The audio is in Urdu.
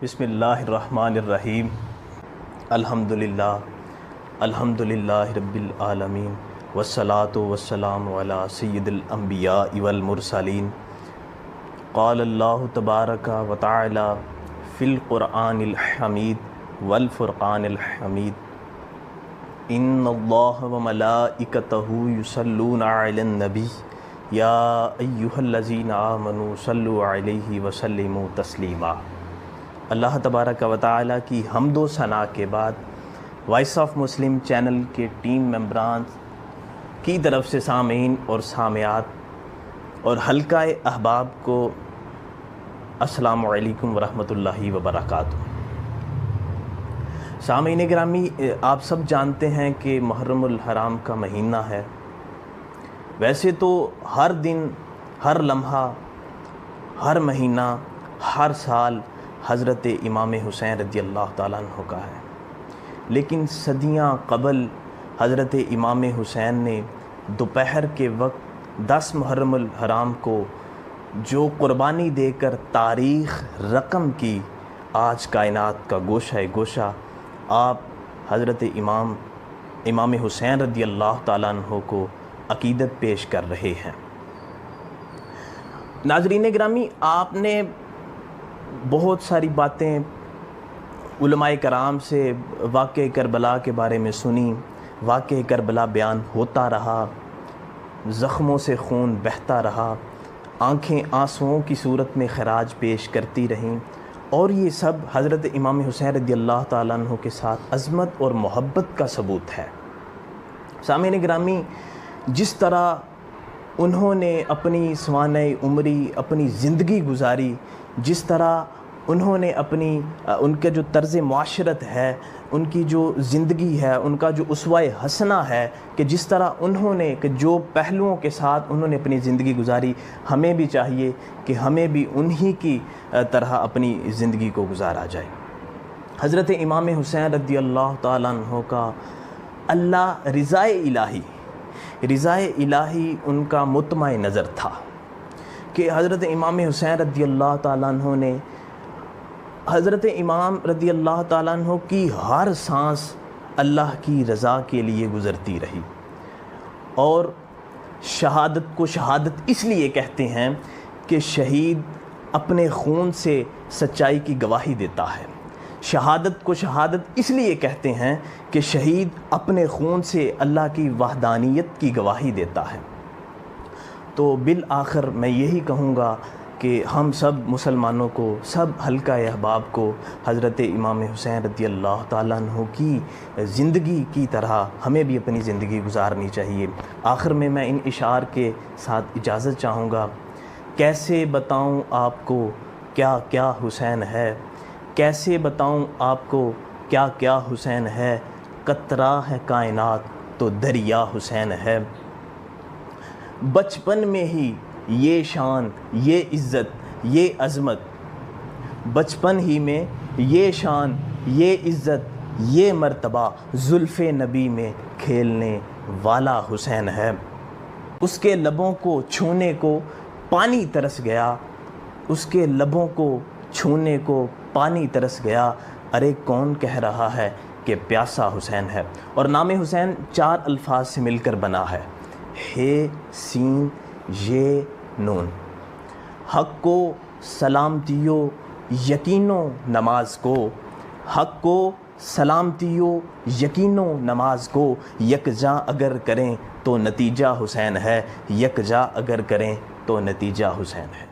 بسم اللہ الرحمن الرحیم الحمدللہ رب العالمین والصلاة والسلام علی سید الانبیاء والمرسلین قال اللہ تبارک و تعالی فی القرآن الحمید والفرقان الحمید ان اللہ وملائکتہ یصلون علی النبی یا ایہا الذین آمنوا صلوا علیہ وسلموا تسلیما۔ اللہ تبارک و تعالی کی حمد و ثنا کے بعد وائس آف مسلم چینل کے ٹیم ممبران کی طرف سے سامعین اور سامعات اور حلقہ احباب کو السلام علیکم ورحمۃ اللہ وبرکاتہ۔ سامعین گرامی، آپ سب جانتے ہیں کہ محرم الحرام کا مہینہ ہے۔ ویسے تو ہر دن، ہر لمحہ، ہر مہینہ، ہر سال حضرت امام حسین رضی اللہ تعالیٰ عنہ کا ہے، لیکن صدیاں قبل حضرت امام حسین نے دوپہر کے وقت 10 محرم الحرام کو جو قربانی دے کر تاریخ رقم کی، آج کائنات کا گوشہ گوشہ آپ حضرت امام حسین رضی اللہ تعالیٰ عنہ کو عقیدت پیش کر رہے ہیں۔ ناظرین گرامی، آپ نے بہت ساری باتیں علماء کرام سے واقعہ کربلا کے بارے میں سنی۔ واقعہ کربلا بیان ہوتا رہا، زخموں سے خون بہتا رہا، آنکھیں آنسوؤں کی صورت میں خراج پیش کرتی رہیں، اور یہ سب حضرت امام حسین رضی اللہ تعالیٰ عنہ کے ساتھ عظمت اور محبت کا ثبوت ہے۔ سامعین گرامی، جس طرح انہوں نے اپنی سوانح عمری، اپنی زندگی گزاری، جس طرح انہوں نے ان کا جو طرز معاشرت ہے، ان کی جو زندگی ہے، ان کا جو اسوہ حسنہ ہے، کہ جس طرح انہوں نے کہ جو پہلوؤں کے ساتھ انہوں نے اپنی زندگی گزاری، ہمیں بھی چاہیے کہ ہمیں بھی انہی کی طرح اپنی زندگی کو گزارا جائے۔ حضرت امام حسین رضی اللہ تعالیٰ عنہ کا اللہ رضائے الہی ان کا مطمع نظر تھا کہ حضرت امام حسین رضی اللہ تعالیٰ عنہ نے، حضرت امام رضی اللہ تعالیٰ عنہ کی ہر سانس اللہ کی رضا کے لیے گزرتی رہی، اور شہادت کو شہادت اس لیے کہتے ہیں کہ شہید اپنے خون سے سچائی کی گواہی دیتا ہے۔ شہادت کو شہادت اس لیے کہتے ہیں کہ شہید اپنے خون سے اللہ کی وحدانیت کی گواہی دیتا ہے۔ تو بالآخر میں یہی کہوں گا کہ ہم سب مسلمانوں کو، سب حلقہ احباب کو حضرت امام حسین رضی اللہ تعالیٰ عنہ کی زندگی کی طرح ہمیں بھی اپنی زندگی گزارنی چاہیے۔ آخر میں ان اشعار کے ساتھ اجازت چاہوں گا۔ کیسے بتاؤں آپ کو کیا کیا حسین ہے، کیسے بتاؤں آپ کو کیا کیا حسین ہے، قطرہ ہے کائنات تو دریا حسین ہے۔ بچپن میں ہی یہ شان، یہ عزت، یہ عظمت، بچپن ہی میں یہ شان، یہ عزت، یہ مرتبہ زلف نبی میں کھیلنے والا حسین ہے۔ اس کے لبوں کو چھونے کو پانی ترس گیا، اس کے لبوں کو چھونے کو پانی ترس گیا، ارے کون کہہ رہا ہے کہ پیاسا حسین ہے۔ اور نام حسین 4 الفاظ سے مل کر بنا ہے، ہے، سین، یہ، نون۔ حق کو سلامتیو یقینو نماز کو، حق کو سلامتیو یقینو نماز کو، یکجا اگر کریں تو نتیجہ حسین ہے، یکجا اگر کریں تو نتیجہ حسین ہے۔